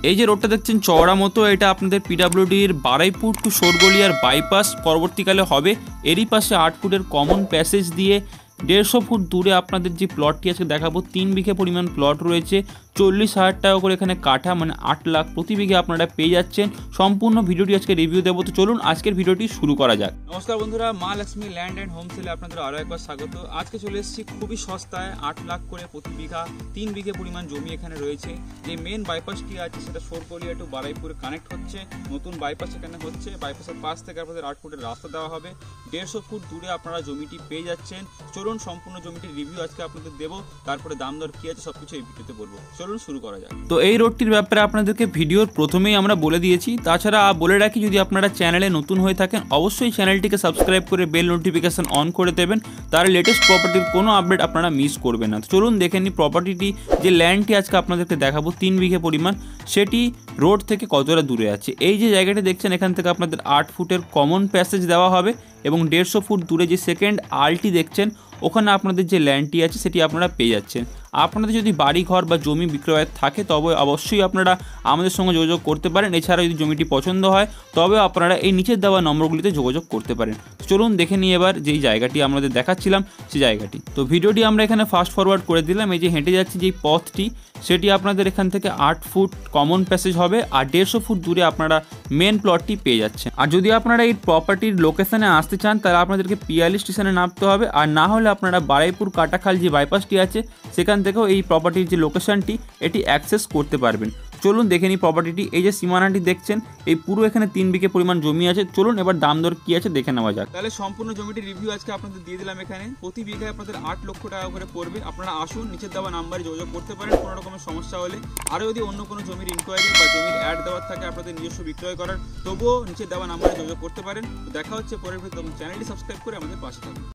এই যে রোডটা দেখছেন চওড়া মতো, এটা আপনাদের পিডাব্লিউডির বারুইপুর টু শোরগোলিয়ার বাইপাস পরবর্তীকালে হবে। এরই পাশে 8 ফুটের কমন প্যাসেজ দিয়ে 150 ফুট দূরে আপনাদের যে প্লটটি আজকে দেখাবো 3 বিঘে পরিমাণ প্লট রয়েছে। 40,000 টাকা করে এখানে কাঠা, মানে 8 লাখ প্রতি বিঘে আপনারা পেয়ে যাচ্ছেন। সম্পূর্ণ ভিডিওটি আজকে রিভিউ দেবো, তো চলুন আজকের ভিডিওটি শুরু করা যাক। নমস্কার বন্ধুরা, মা লক্ষ্মী ল্যান্ড অ্যান্ড হোম সেলে আপনাদের আরও একবার স্বাগত। আজকে চলে এসেছি খুবই সস্তায়, 8 লাখ করে প্রতি বিঘা 3 বিঘে পরিমাণ জমি এখানে রয়েছে। যে মেন বাইপাসটি আছে সেটা শোরগোলিয়া টু বারুইপুরে কানেক্ট হচ্ছে, নতুন বাইপাস এখানে হচ্ছে। বাইপাসের পাশ থেকে আপনাদের 8 ফুটের রাস্তা দেওয়া হবে। 150 ফুট দূরে আপনারা জমিটি পেয়ে যাচ্ছেন। চলুন সম্পূর্ণ জমিটির রিভিউ আজকে আপনাদের দেবো, তারপরে দাম দর কি আছে সবকিছু এই ভিডিওতে বলবো। চলুন শুরু করা যাক। তো এই রোডটির ব্যাপারে আপনাদেরকে ভিডিওর প্রথমেই আমরা বলে দিয়েছি। তাছাড়া বলে রাখি, যদি আপনারা চ্যানেলে নতুন হয়ে থাকেন অবশ্যই চ্যানেলটিকে সাবস্ক্রাইব করে বেল নোটিফিকেশন অন করে দেবেন, তার লেটেস্ট প্রপার্টির কোনো আপডেট আপনারা মিস করবেন না। তো চলুন দেখে নিই প্রপার্টিটি, যে ল্যান্ডটি আজকে আপনাদেরকে দেখাবো 3 বিঘে পরিমাণ, সেটি রোড থেকে কতটা দূরে আছে। এই যে জায়গাটি দেখছেন, এখান থেকে আপনাদের 8 ফুটের কমন প্যাসেজ দেওয়া হবে এবং 150 ফুট দূরে যে সেকেন্ড আলটি দেখছেন, ওখানে আপনাদের যে ল্যান্ডটি আছে সেটি আপনারা পেয়ে যাচ্ছেন। আপনাদের যদি বাড়ি ঘর বা জমি বিক্রয়ের থাকে তবে অবশ্যই আপনারা আমাদের সঙ্গে যোগাযোগ করতে পারেন। এছাড়া যদি জমিটি পছন্দ হয় তবে আপনারা এই নিচের দেওয়া নম্বরগুলিতে যোগাযোগ করতে পারেন। চলুন দেখে নিই এবার যেই জায়গাটি আমাদের দেখাচ্ছিলাম সেই জায়গাটি। তো ভিডিওটি আমরা এখানে ফাস্ট ফরওয়ার্ড করে দিলাম। এই যে হেঁটে যাচ্ছি যেই পথটি, সেটি আপনাদের এখান থেকে 8 ফুট কমন প্যাসেজ হবে আর 150 ফুট দূরে আপনারা মেন প্লটটি পেয়ে যাচ্ছেন। আর যদি আপনারা এই প্রপার্টির লোকেশনে আসতে চান তাহলে আপনাদেরকে পিয়ালি স্টেশনে নামতে হবে, আর না হলে আপনারা বারুইপুর কাটাখাল যে বাইপাসটি আছে সেখান থেকেও এই প্রপার্টির যে লোকেশনটি এটি অ্যাক্সেস করতে পারবেন। চলুন দেখে নিই প্রপার্টিটি। এই যে সীমানাটি দেখছেন, এই পুরো এখানে 3 বিঘে পরিমাণ জমি আছে। চলুন এবার দাম দর কি আছে দেখে নেওয়া যাক। তাহলে সম্পূর্ণ জমিটির রিভিউ আজকে আপনাদের দিয়ে দিলাম। এখানে প্রতি বিঘায় আপনাদের 8 লক্ষ টাকা করে পড়বে। আপনারা আসুন, নিচের দেওয়া নাম্বারে যোগাযোগ করতে পারেন কোনো রকমের সমস্যা হলে। আরও যদি অন্য কোনো জমির ইনকোয়ারি বা জমির অ্যাড দেওয়ার থাকে আপনাদের নিজস্ব বিক্রয় করার, তবুও নিচের দেওয়া নাম্বারে যোগাযোগ করতে পারেন। তো দেখা হচ্ছে পরের ভিডিও, চ্যানেলটি সাবস্ক্রাইব করে আমাদের পাশে থাকুন।